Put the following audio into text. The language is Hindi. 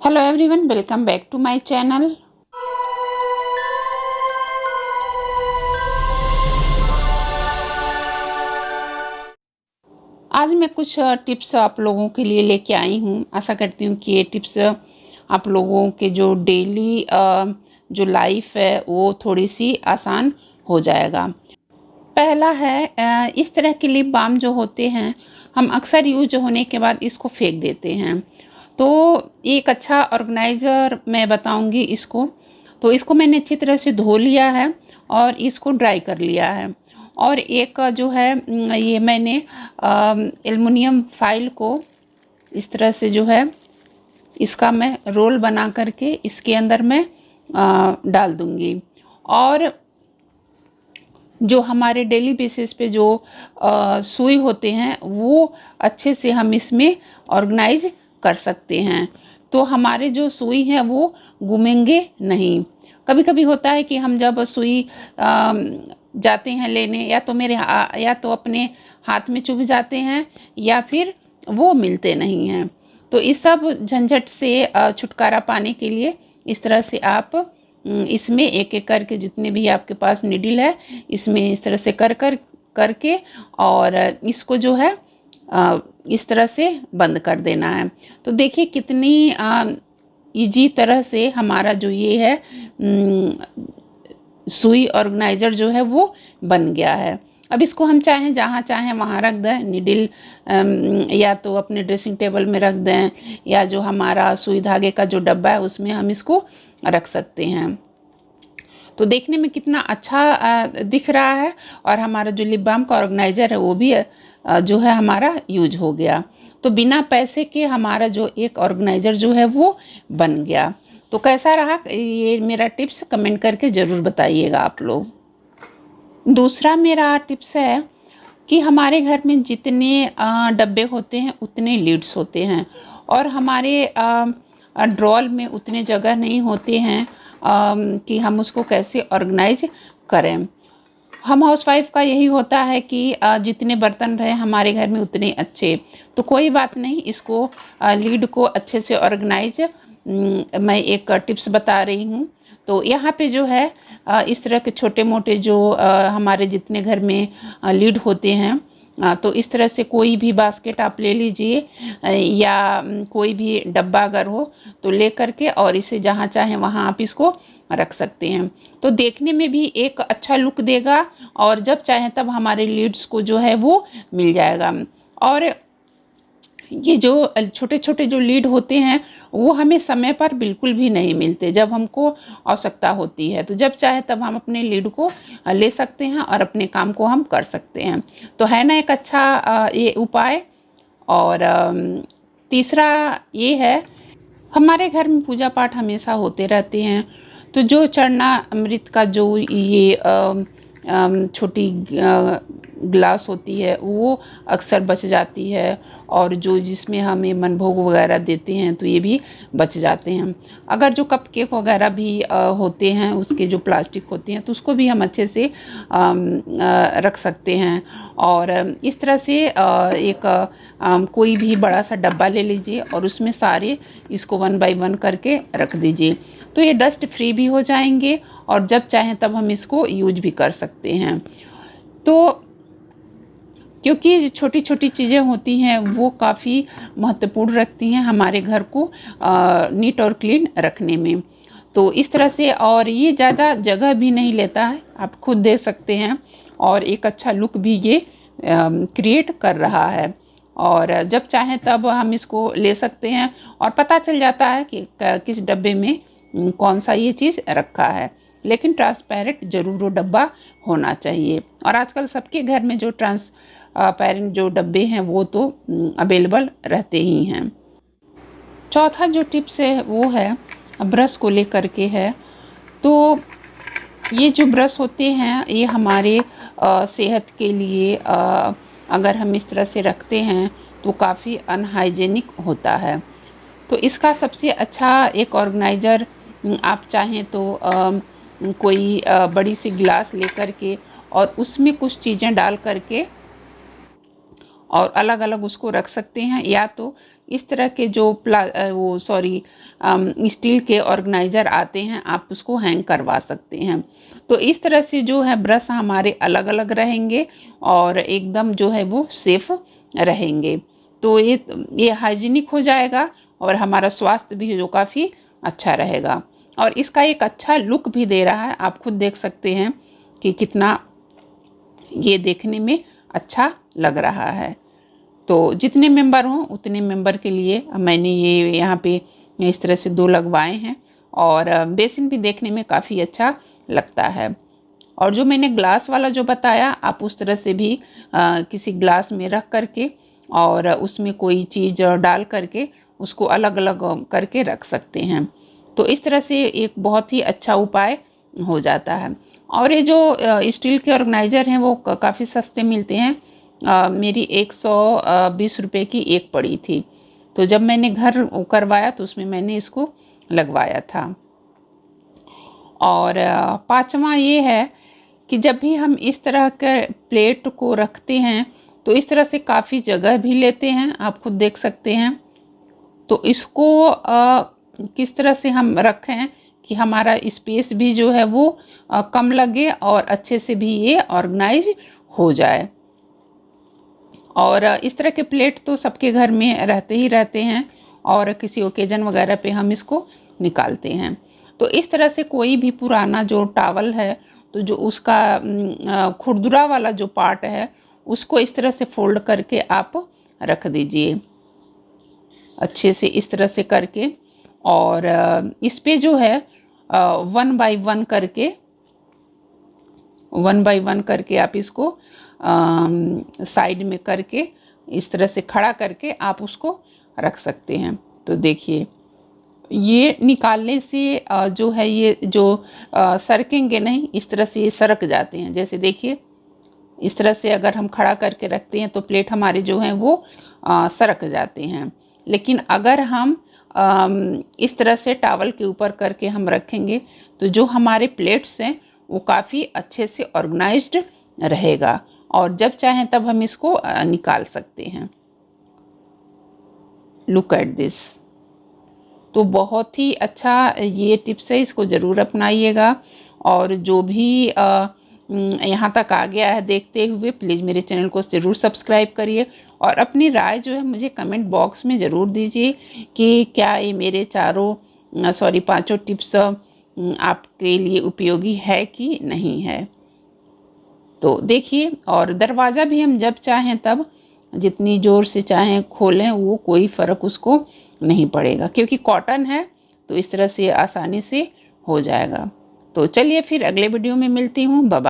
Hello everyone, welcome back to my channel. आज मैं कुछ टिप्स आप लोगों के लिए लेके आई हूँ। आशा करती हूँ कि ये टिप्स आप लोगों के जो डेली जो लाइफ है वो थोड़ी सी आसान हो जाएगा। पहला है, इस तरह के लिप बाम जो होते हैं हम अक्सर यूज होने के बाद इसको फेंक देते हैं। तो एक अच्छा ऑर्गेनाइज़र मैं बताऊंगी इसको। तो इसको मैंने अच्छी तरह से धो लिया है और इसको ड्राई कर लिया है। और एक जो है ये मैंने एल्युमिनियम फाइल को इस तरह से जो है इसका मैं रोल बना करके इसके अंदर मैं डाल दूंगी। और जो हमारे डेली बेसिस पे जो सुई होते हैं वो अच्छे से हम इसमें ऑर्गेनाइज कर सकते हैं, तो हमारे जो सुई हैं वो घूमेंगे नहीं। कभी कभी होता है कि हम जब सुई जाते हैं लेने, या तो अपने हाथ में चुभ जाते हैं या फिर वो मिलते नहीं हैं। तो इस सब झंझट से छुटकारा पाने के लिए इस तरह से आप इसमें एक एक करके जितने भी आपके पास निडल है इसमें इस तरह से करके और इसको जो है इस तरह से बंद कर देना है। तो देखिए कितनी इजी तरह से हमारा जो ये है सुई ऑर्गेनाइजर जो है वो बन गया है। अब इसको हम चाहें जहाँ चाहें वहाँ रख दें, निडल या तो अपने ड्रेसिंग टेबल में रख दें, या जो हमारा सुई धागे का जो डब्बा है उसमें हम इसको रख सकते हैं। तो देखने में कितना अच्छा दिख रहा है और हमारा जो लिप बाम का ऑर्गेनाइजर है वो भी जो है हमारा यूज हो गया। तो बिना पैसे के हमारा जो एक ऑर्गेनाइजर जो है वो बन गया। तो कैसा रहा ये मेरा टिप्स, कमेंट करके ज़रूर बताइएगा आप लोग। दूसरा मेरा टिप्स है कि हमारे घर में जितने डब्बे होते हैं उतने लीड्स होते हैं और हमारे ड्रॉल में उतने जगह नहीं होते हैं कि हम उसको कैसे ऑर्गेनाइज करें। हम हाउसवाइफ का यही होता है कि जितने बर्तन रहे हमारे घर में उतने अच्छे। तो कोई बात नहीं, इसको लीड को अच्छे से ऑर्गेनाइज मैं एक टिप्स बता रही हूँ। तो यहाँ पे जो है इस तरह के छोटे मोटे जो हमारे जितने घर में लीड होते हैं, तो इस तरह से कोई भी बास्केट आप ले लीजिए या कोई भी डब्बा अगर हो तो ले करके और इसे जहाँ चाहें वहाँ आप इसको रख सकते हैं। तो देखने में भी एक अच्छा लुक देगा और जब चाहें तब हमारे लीड्स को जो है वो मिल जाएगा। और ये जो छोटे छोटे जो लीड होते हैं वो हमें समय पर बिल्कुल भी नहीं मिलते जब हमको आवश्यकता होती है। तो जब चाहे तब हम अपने लीड को ले सकते हैं और अपने काम को हम कर सकते हैं। तो है ना एक अच्छा ये उपाय। और तीसरा ये है, हमारे घर में पूजा पाठ हमेशा होते रहते हैं। तो जो चरना अमृत का जो ये छोटी ग्लास होती है वो अक्सर बच जाती है, और जो जिसमें हमें मनभोग वगैरह देते हैं तो ये भी बच जाते हैं। अगर जो कप केक वगैरह भी होते हैं उसके जो प्लास्टिक होते हैं तो उसको भी हम अच्छे से रख सकते हैं। और इस तरह से एक कोई भी बड़ा सा डब्बा ले लीजिए और उसमें सारे इसको 1 बाय 1 करके रख दीजिए। तो ये डस्ट फ्री भी हो जाएंगे और जब चाहें तब हम इसको यूज भी कर सकते हैं। तो क्योंकि छोटी छोटी चीज़ें होती हैं वो काफ़ी महत्वपूर्ण रखती हैं हमारे घर को नीट और क्लीन रखने में। तो इस तरह से, और ये ज़्यादा जगह भी नहीं लेता है, आप खुद दे सकते हैं और एक अच्छा लुक भी ये क्रिएट कर रहा है। और जब चाहें तब हम इसको ले सकते हैं और पता चल जाता है कि किस डब्बे में कौन सा ये चीज़ रखा है। लेकिन ट्रांसपेरेंट ज़रूर वो डब्बा होना चाहिए, और आजकल सबके घर में जो ट्रांसपेरेंट जो डब्बे हैं वो तो अवेलेबल रहते ही हैं। चौथा जो टिप्स है वो है ब्रश को लेकर के है। तो ये जो ब्रश होते हैं ये हमारे सेहत के लिए अगर हम इस तरह से रखते हैं तो काफ़ी अनहाइजेनिक होता है। तो इसका सबसे अच्छा एक ऑर्गेनाइज़र आप चाहें तो कोई बड़ी सी गिलास लेकर के और उसमें कुछ चीज़ें डाल करके और अलग अलग उसको रख सकते हैं, या तो इस तरह के जो स्टील के ऑर्गेनाइज़र आते हैं, आप उसको हैंग करवा सकते हैं। तो इस तरह से जो है ब्रश हमारे अलग अलग रहेंगे और एकदम जो है वो सेफ रहेंगे। तो ये हाइजीनिक हो जाएगा और हमारा स्वास्थ्य भी जो काफ़ी अच्छा रहेगा, और इसका एक अच्छा लुक भी दे रहा है। आप खुद देख सकते हैं कि कितना ये देखने में अच्छा लग रहा है। तो जितने मेंबर हों उतने मेंबर के लिए मैंने ये यहाँ पे इस तरह से 2 लगवाए हैं, और बेसिन भी देखने में काफ़ी अच्छा लगता है। और जो मैंने ग्लास वाला जो बताया, आप उस तरह से भी किसी ग्लास में रख करके और उसमें कोई चीज़ डाल करके उसको अलग अलग करके रख सकते हैं। तो इस तरह से एक बहुत ही अच्छा उपाय हो जाता है। और ये जो स्टील के ऑर्गेनाइज़र हैं वो काफ़ी सस्ते मिलते हैं। मेरी 120 रुपये की एक पड़ी थी। तो जब मैंने घर करवाया तो उसमें मैंने इसको लगवाया था। और पाँचवा ये है कि जब भी हम इस तरह के प्लेट को रखते हैं तो इस तरह से काफ़ी जगह भी लेते हैं, आप खुद देख सकते हैं। तो इसको किस तरह से हम रखें कि हमारा स्पेस भी जो है वो कम लगे और अच्छे से भी ये ऑर्गेनाइज हो जाए। और इस तरह के प्लेट तो सबके घर में रहते ही रहते हैं, और किसी ओकेजन वगैरह पे हम इसको निकालते हैं। तो इस तरह से कोई भी पुराना जो टॉवल है, तो जो उसका खुरदुरा वाला जो पार्ट है उसको इस तरह से फोल्ड करके आप रख दीजिए अच्छे से, इस तरह से करके। और इस पे जो है 1 बाय 1 करके आप इसको साइड में करके इस तरह से खड़ा करके आप उसको रख सकते हैं। तो देखिए ये निकालने से जो है ये जो सरकेंगे नहीं, इस तरह से ये सरक जाते हैं। जैसे देखिए इस तरह से अगर हम खड़ा करके रखते हैं तो प्लेट हमारे जो हैं वो सरक जाते हैं। लेकिन अगर हम इस तरह से टॉवल के ऊपर करके हम रखेंगे तो जो हमारे प्लेट्स हैं वो काफ़ी अच्छे से ऑर्गेनाइज्ड रहेगा, और जब चाहें तब हम इसको निकाल सकते हैं। Look at this. तो बहुत ही अच्छा ये टिप्स है, इसको ज़रूर अपनाइएगा। और जो भी यहाँ तक आ गया है देखते हुए, प्लीज़ मेरे चैनल को ज़रूर सब्सक्राइब करिए, और अपनी राय जो है मुझे कमेंट बॉक्स में ज़रूर दीजिए कि क्या ये मेरे 5 टिप्स आपके लिए उपयोगी है कि नहीं है। तो देखिए, और दरवाज़ा भी हम जब चाहें तब जितनी ज़ोर से चाहें खोलें, वो कोई फ़र्क उसको नहीं पड़ेगा, क्योंकि कॉटन है तो इस तरह से आसानी से हो जाएगा। तो चलिए फिर अगले वीडियो में मिलती हूँ। Bye bye.